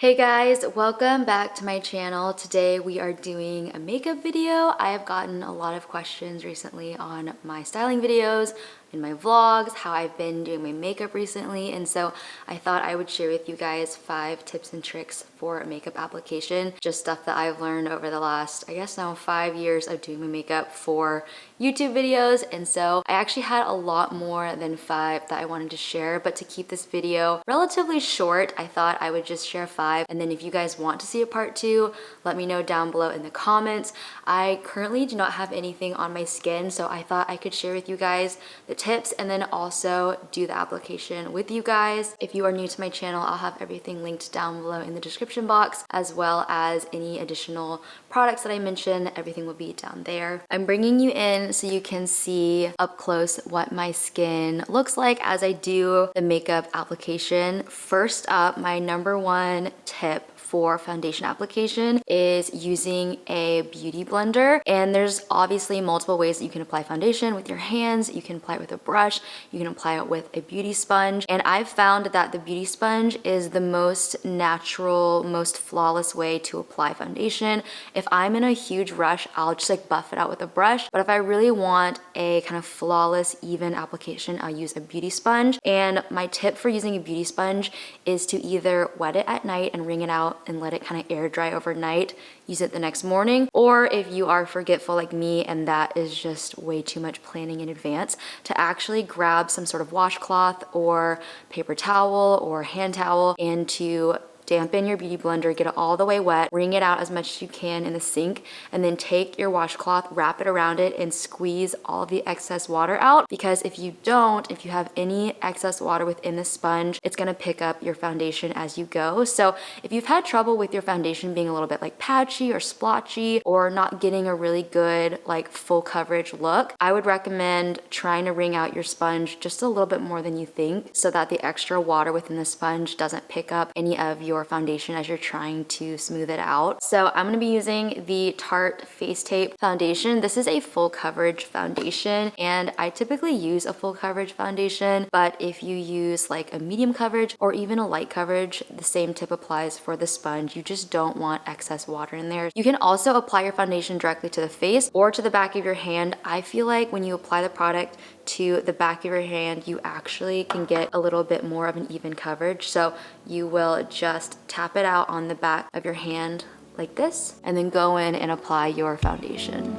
Hey guys, welcome back to my channel. Today we are doing a makeup video. I have gotten a lot of questions recently on my styling videos, in my vlogs, how I've been doing my makeup recently, and so I thought I would share with you guys 5 tips and tricks for a makeup application. Just stuff that I've learned over the last, I guess now 5 years of doing my makeup for YouTube videos, and so I actually had a lot more than 5 that I wanted to share, but to keep this video relatively short, I thought I would just share 5, and then if you guys want to see a part 2, let me know down below in the comments. I currently do not have anything on my skin, so I thought I could share with you guys the tips and then also do the application with you guys. If you are new to my channel, I'll have everything linked down below in the description box, as well as any additional products that I mentioned. Everything will be down there. I'm bringing you in so you can see up close what my skin looks like as I do the makeup application. First up, my number 1 tip for foundation application is using a beauty blender, and there's obviously multiple ways that you can apply foundation with your hands. You can apply it with a brush, you can apply it with a beauty sponge, and I've found that the beauty sponge is the most natural, most flawless way to apply foundation. If I'm in a huge rush, I'll just like buff it out with a brush, but if I really want a kind of flawless, even application, I'll use a beauty sponge. And my tip for using a beauty sponge is to either wet it at night and wring it out and let it kind of air dry overnight, use it the next morning, or if you are forgetful like me and that is just way too much planning in advance, to actually grab some sort of washcloth or paper towel or hand towel and to dampen your beauty blender, get it all the way wet, wring it out as much as you can in the sink, and then take your washcloth, wrap it around it, and squeeze all the excess water out. Because if you don't, if you have any excess water within the sponge, it's gonna pick up your foundation as you go. So if you've had trouble with your foundation being a little bit like patchy or splotchy or not getting a really good like full coverage look, I would recommend trying to wring out your sponge just a little bit more than you think so that the extra water within the sponge doesn't pick up any of your foundation as you're trying to smooth it out. So I'm going to be using the Tarte Face Tape foundation. This is a full coverage foundation, and I typically use a full coverage foundation, but if you use like a medium coverage or even a light coverage, the same tip applies for the sponge. You just don't want excess water in there. You can also apply your foundation directly to the face or to the back of your hand. I feel like when you apply the product to the back of your hand, you actually can get a little bit more of an even coverage. So you will just tap it out on the back of your hand like this, and then go in and apply your foundation.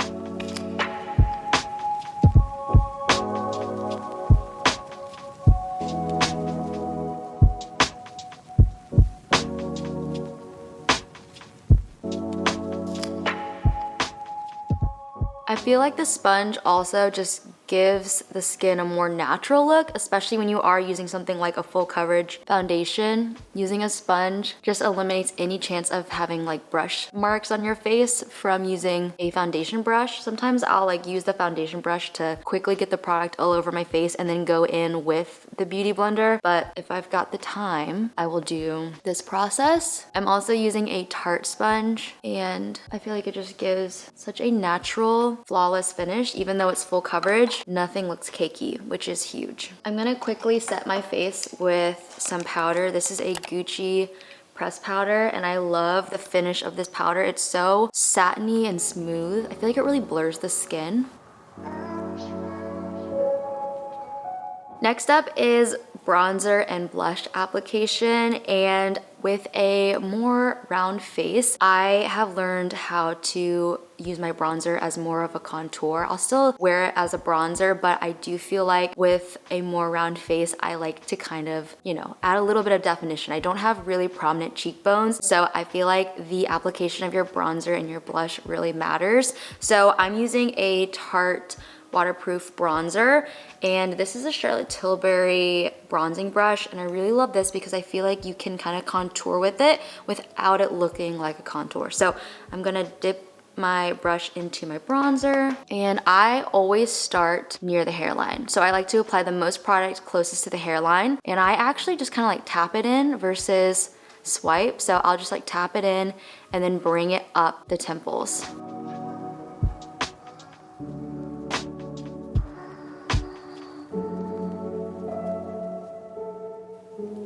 I feel like the sponge also just gives the skin a more natural look, especially when you are using something like a full coverage foundation. Using a sponge just eliminates any chance of having like brush marks on your face from using a foundation brush. Sometimes I'll like use the foundation brush to quickly get the product all over my face and then go in with the beauty blender, but if I've got the time, I will do this process. I'm also using a Tarte sponge, and I feel like it just gives such a natural, flawless finish. Even though it's full coverage, nothing looks cakey, which is huge. I'm gonna quickly set my face with some powder. This is a Gucci press powder, and I love the finish of this powder. It's so satiny and smooth. I feel like it really blurs the skin. Next up is bronzer and blush application, and with a more round face, I have learned how to use my bronzer as more of a contour. I'll still wear it as a bronzer, but I do feel like with a more round face, I like to kind of, you know, add a little bit of definition. I don't have really prominent cheekbones, so I feel like the application of your bronzer and your blush really matters. So I'm using a Tarte waterproof bronzer, and this is a Charlotte Tilbury bronzing brush, and I really love this because I feel like you can kind of contour with it without it looking like a contour. So I'm gonna dip my brush into my bronzer, and I always start near the hairline. So I like to apply the most product closest to the hairline, and I actually just kind of like tap it in versus swipe. So I'll just like tap it in and then bring it up the temples.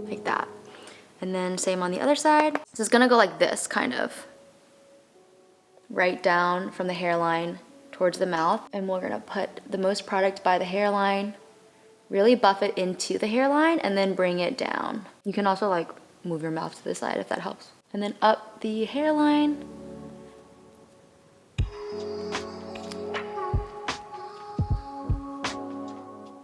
Like that. And then And same on the other side. So it's gonna go like this, kind of. Right down from the hairline towards the mouth. And we're gonna put the most product by the hairline, really buff it into the hairline, and then bring it down. You can also like move your mouth to the side if that helps. And then up the hairline.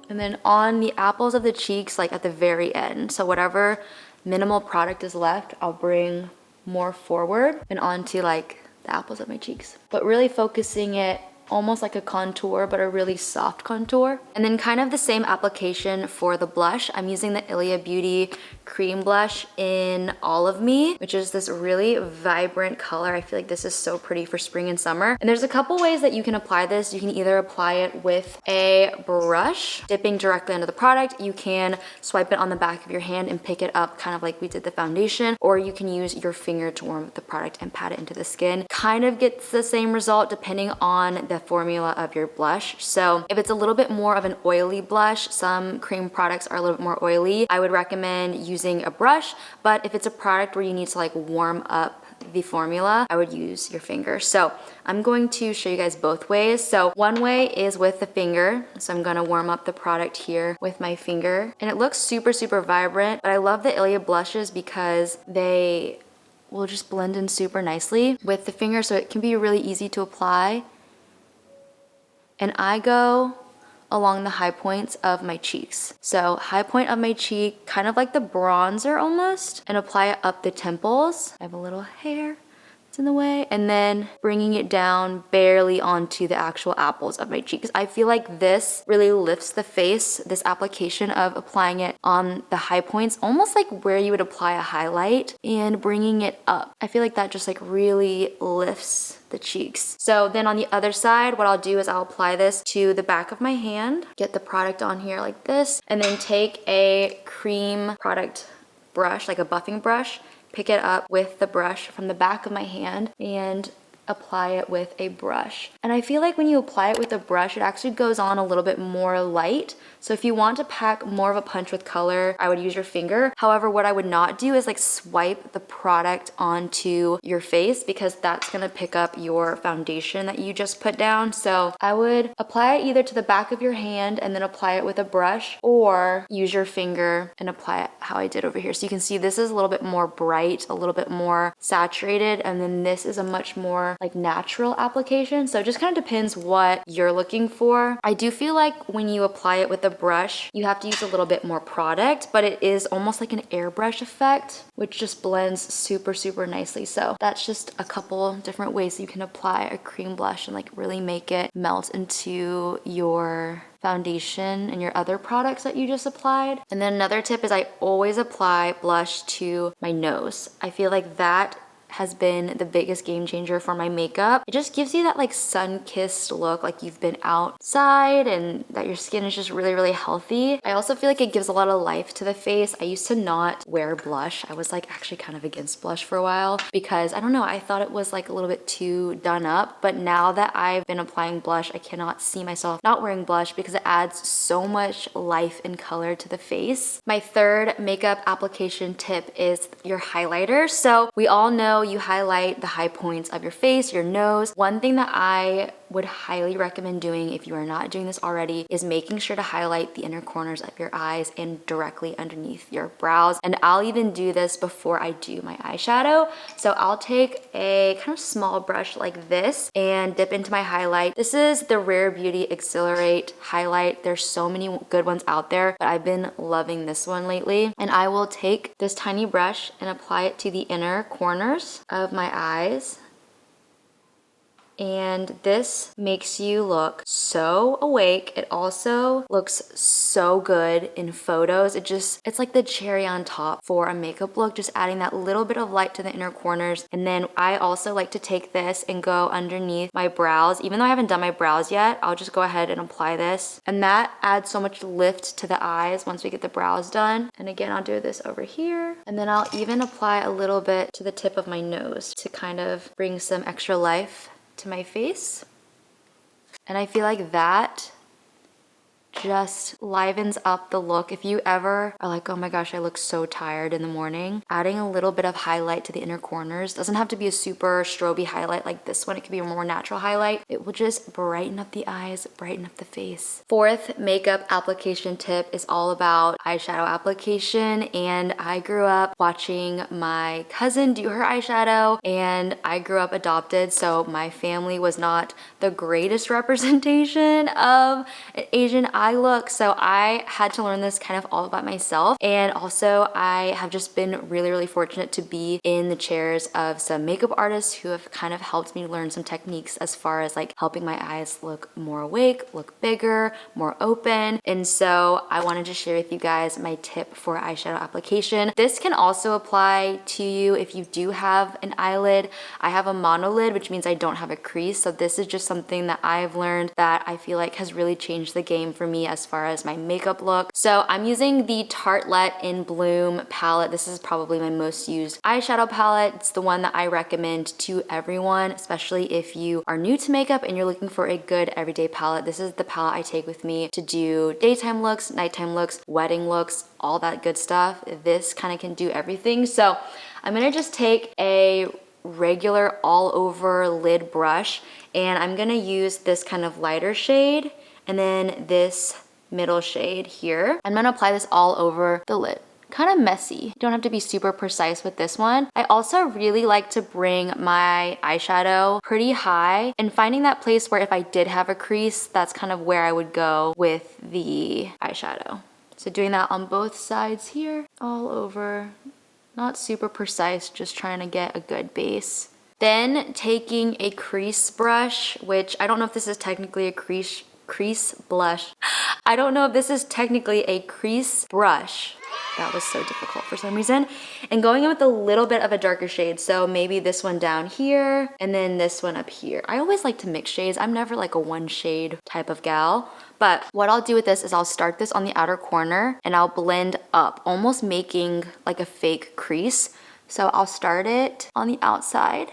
And then on the apples of the cheeks, like at the very end. So whatever minimal product is left, I'll bring more forward and onto like the apples of my cheeks. But really focusing it almost like a contour, but a really soft contour. And then kind of the same application for the blush. I'm using the Ilia Beauty cream blush in Olive Me, which is this really vibrant color. I feel like this is so pretty for spring and summer. And there's a couple ways that you can apply this. You can either apply it with a brush, dipping directly into the product. You can swipe it on the back of your hand and pick it up kind of like we did the foundation, or you can use your finger to warm up the product and pat it into the skin. Kind of gets the same result depending on the formula of your blush. So if it's a little bit more of an oily blush, some cream products are a little bit more oily, I would recommend using a brush. But if it's a product where you need to like warm up the formula, I would use your finger. So I'm going to show you guys both ways. So one way is with the finger. So I'm gonna warm up the product here with my finger. And it looks super, super vibrant. But I love the Ilia blushes because they will just blend in super nicely with the finger, so it can be really easy to apply. And I go along the high points of my cheeks. So high point of my cheek, kind of like the bronzer almost, and apply it up the temples. I have a little hair that's in the way, and then bringing it down barely onto the actual apples of my cheeks. I feel like this really lifts the face, this application of applying it on the high points, almost like where you would apply a highlight, and bringing it up. I feel like that just like really lifts the cheeks. So then on the other side, what I'll do is I'll apply this to the back of my hand, get the product on here like this, and then take a cream product brush, like a buffing brush, pick it up with the brush from the back of my hand and apply it with a brush. And I feel like when you apply it with a brush, it actually goes on a little bit more light. So if you want to pack more of a punch with color, I would use your finger. However, what I would not do is like swipe the product onto your face, because that's gonna pick up your foundation that you just put down. So I would apply it either to the back of your hand and then apply it with a brush, or use your finger and apply it how I did over here. So you can see this is a little bit more bright, a little bit more saturated, and then this is a much more like natural application. So it just kind of depends what you're looking for. I do feel like when you apply it with a brush, you have to use a little bit more product, but it is almost like an airbrush effect, which just blends super, super nicely. So that's just a couple different ways you can apply a cream blush and like really make it melt into your foundation and your other products that you just applied. And then another tip is I always apply blush to my nose. I feel like that has been the biggest game changer for my makeup. It just gives you that like sun-kissed look, like you've been outside and that your skin is just really, really healthy. I also feel like it gives a lot of life to the face. I used to not wear blush. I was like actually kind of against blush for a while because I don't know, I thought it was like a little bit too done up. But now that I've been applying blush, I cannot see myself not wearing blush because it adds so much life and color to the face. My third makeup application tip is your highlighter. So we all know you highlight the high points of your face, your nose. One thing that I would highly recommend doing if you are not doing this already is making sure to highlight the inner corners of your eyes and directly underneath your brows. And I'll even do this before I do my eyeshadow. So I'll take a kind of small brush like this and dip into my highlight. This is the Rare Beauty Accelerate highlight. There's so many good ones out there, but I've been loving this one lately. And I will take this tiny brush and apply it to the inner corners of my eyes. And this makes you look so awake. It also looks so good in photos. It's like the cherry on top for a makeup look, just adding that little bit of light to the inner corners. And then I also like to take this and go underneath my brows. Even though I haven't done my brows yet, I'll just go ahead and apply this. And that adds so much lift to the eyes once we get the brows done. And again, I'll do this over here. And then I'll even apply a little bit to the tip of my nose to kind of bring some extra life to my face. And I feel like that just livens up the look. If you ever are like, oh my gosh, I look so tired in the morning, adding a little bit of highlight to the inner corners, doesn't have to be a super stroby highlight like this one. It could be a more natural highlight. It will just brighten up the eyes, brighten up the face. Fourth makeup application tip is all about eyeshadow application. And I grew up watching my cousin do her eyeshadow, and I grew up adopted, so my family was not the greatest representation of an Asian eye look, so I had to learn this kind of all by myself. And also I have just been really fortunate to be in the chairs of some makeup artists who have kind of helped me learn some techniques as far as like helping my eyes look more awake, look bigger, more open. And so I wanted to share with you guys my tip for eyeshadow application. This can also apply to you if you do have an eyelid. I have a monolid, which means I don't have a crease, so this is just something that I've learned that I feel like has really changed the game for me as far as my makeup look. So I'm using the Tartelette in Bloom palette. This is probably my most used eyeshadow palette. It's the one that I recommend to everyone, especially if you are new to makeup and you're looking for a good everyday palette. This is the palette I take with me to do daytime looks, nighttime looks, wedding looks, all that good stuff. This kind of can do everything. So I'm gonna just take a regular all over lid brush, and I'm gonna use this kind of lighter shade and then this middle shade here. I'm gonna apply this all over the lid. Kind of messy. You don't have to be super precise with this one. I also really like to bring my eyeshadow pretty high, and finding that place where if I did have a crease, that's kind of where I would go with the eyeshadow. So doing that on both sides here, all over. Not super precise, just trying to get a good base. Then taking a crease brush, which I don't know if this is technically a crease blush. I don't know if this is technically a crease brush. That was so difficult for some reason. And going in with a little bit of a darker shade. So maybe this one down here and then this one up here. I always like to mix shades. I'm never like a one shade type of gal. But what I'll do with this is I'll start this on the outer corner and I'll blend up, almost making like a fake crease. So I'll start it on the outside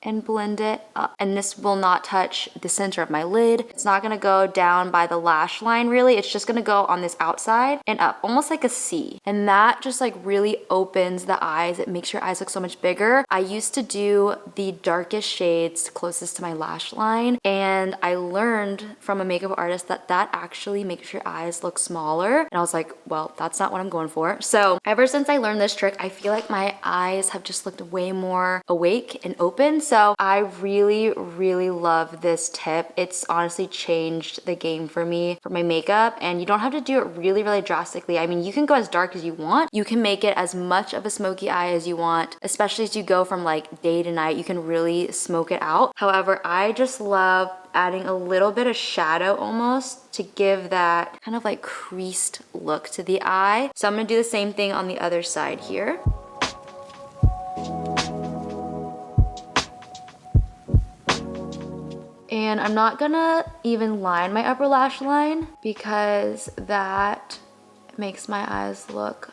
and blend it up. And this will not touch the center of my lid. It's not gonna go down by the lash line really. It's just gonna go on this outside and up, almost like a C. And that just like really opens the eyes. It makes your eyes look so much bigger. I used to do the darkest shades closest to my lash line, and I learned from a makeup artist that that actually makes your eyes look smaller. And I was like, well, that's not what I'm going for. So ever since I learned this trick, I feel like my eyes have just looked way more awake and open. So I really love this tip. It's honestly changed the game for me for my makeup, and you don't have to do it really drastically. I mean, you can go as dark as you want. You can make it as much of a smoky eye as you want, especially as you go from like day to night. You can really smoke it out. However, I just love adding a little bit of shadow almost to give that kind of like creased look to the eye. So I'm gonna do the same thing on the other side here. And I'm not gonna even line my upper lash line because that makes my eyes look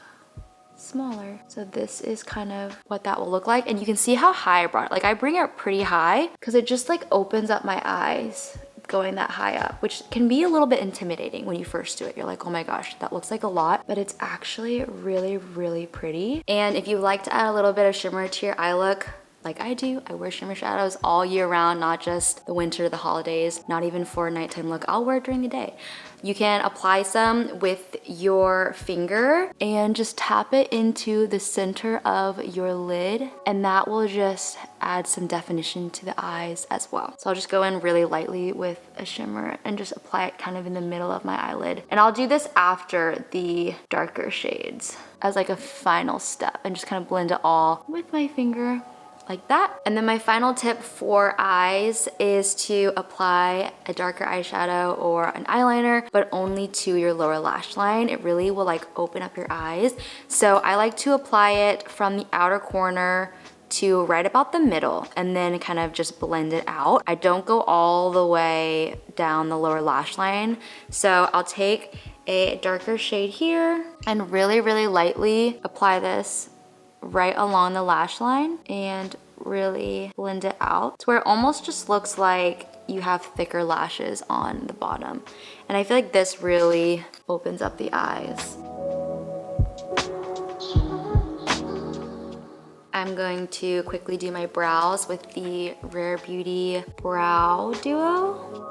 smaller. So this is kind of what that will look like. And you can see how high I brought it. Like I bring it pretty high because it just like opens up my eyes going that high up, which can be a little bit intimidating when you first do it. You're like, oh my gosh, that looks like a lot, but it's actually really pretty. And if you like to add a little bit of shimmer to your eye look, like I do, I wear shimmer shadows all year round, not just the winter, the holidays, not even for a nighttime look. I'll wear it during the day. You can apply some with your finger and just tap it into the center of your lid, and that will just add some definition to the eyes as well. So I'll just go in really lightly with a shimmer and just apply it kind of in the middle of my eyelid. And I'll do this after the darker shades as like a final step and just kind of blend it all with my finger. Like that. And then my final tip for eyes is to apply a darker eyeshadow or an eyeliner, but only to your lower lash line. It really will like open up your eyes. So I like to apply it from the outer corner to right about the middle and then kind of just blend it out. I don't go all the way down the lower lash line. So I'll take a darker shade here and really lightly apply this right along the lash line and really blend it out to where it almost just looks like you have thicker lashes on the bottom. And I feel like this really opens up the eyes. I'm going to quickly do my brows with the Rare Beauty Brow Duo.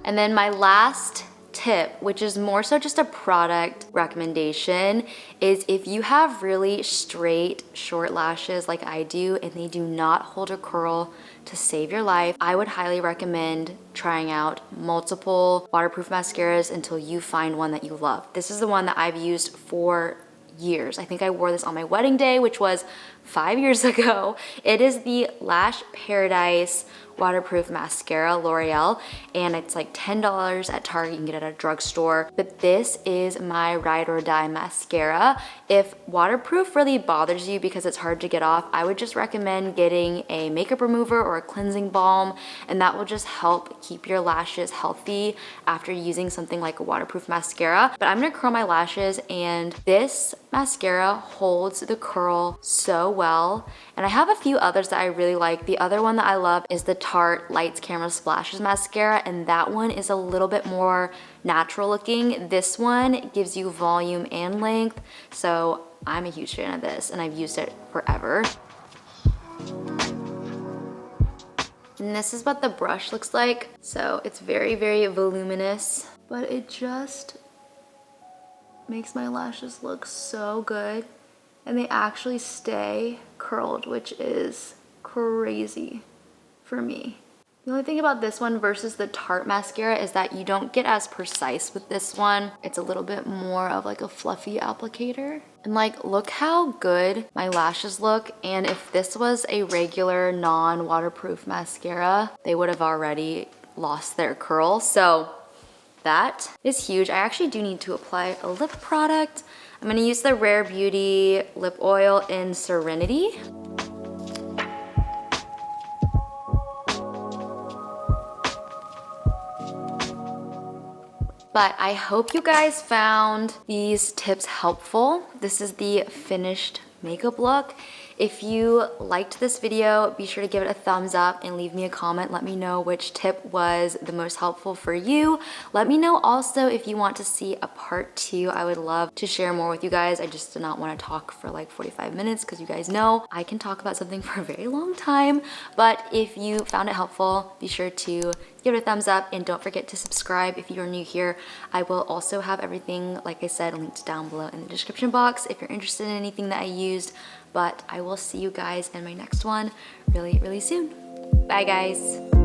And then my last tip, which is more so just a product recommendation, is if you have really straight short lashes like I do and they do not hold a curl to save your life, I would highly recommend trying out multiple waterproof mascaras until you find one that you love. This is the one that I've used for years. I think I wore this on my wedding day, which was 5 years ago. It is the Lash Paradise waterproof mascara, L'Oreal, and it's like $10 at Target. You can get it at a drugstore. But this is my ride or die mascara. If waterproof really bothers you because it's hard to get off, I would just recommend getting a makeup remover or a cleansing balm, and that will just help keep your lashes healthy after using something like a waterproof mascara. But I'm gonna curl my lashes, and this mascara holds the curl so well. And I have a few others that I really like. The other one that I love is the Tarte Lights Camera Splashes mascara, and that one is a little bit more natural looking. This one gives you volume and length, so I'm a huge fan of this, and I've used it forever. And this is what the brush looks like. So it's very, very voluminous, but it just makes my lashes look so good. And they actually stay curled, which is crazy for me. The only thing about this one versus the Tarte mascara is that you don't get as precise with this one. It's a little bit more of like a fluffy applicator. And like, look how good my lashes look. And if this was a regular non-waterproof mascara, they would have already lost their curl. So that is huge. I actually do need to apply a lip product. I'm gonna use the Rare Beauty lip oil in Serenity. But I hope you guys found these tips helpful. This is the finished makeup look. If you liked this video, be sure to give it a thumbs up and leave me a comment. Let me know which tip was the most helpful for you. Let me know also if you want to see a part 2. I would love to share more with you guys. I just did not want to talk for like 45 minutes because you guys know I can talk about something for a very long time. But if you found it helpful, be sure to give it a thumbs up and don't forget to subscribe if you're new here. I will also have everything, like I said, linked down below in the description box if you're interested in anything that I used. But I will see you guys in my next one really, really soon. Bye guys.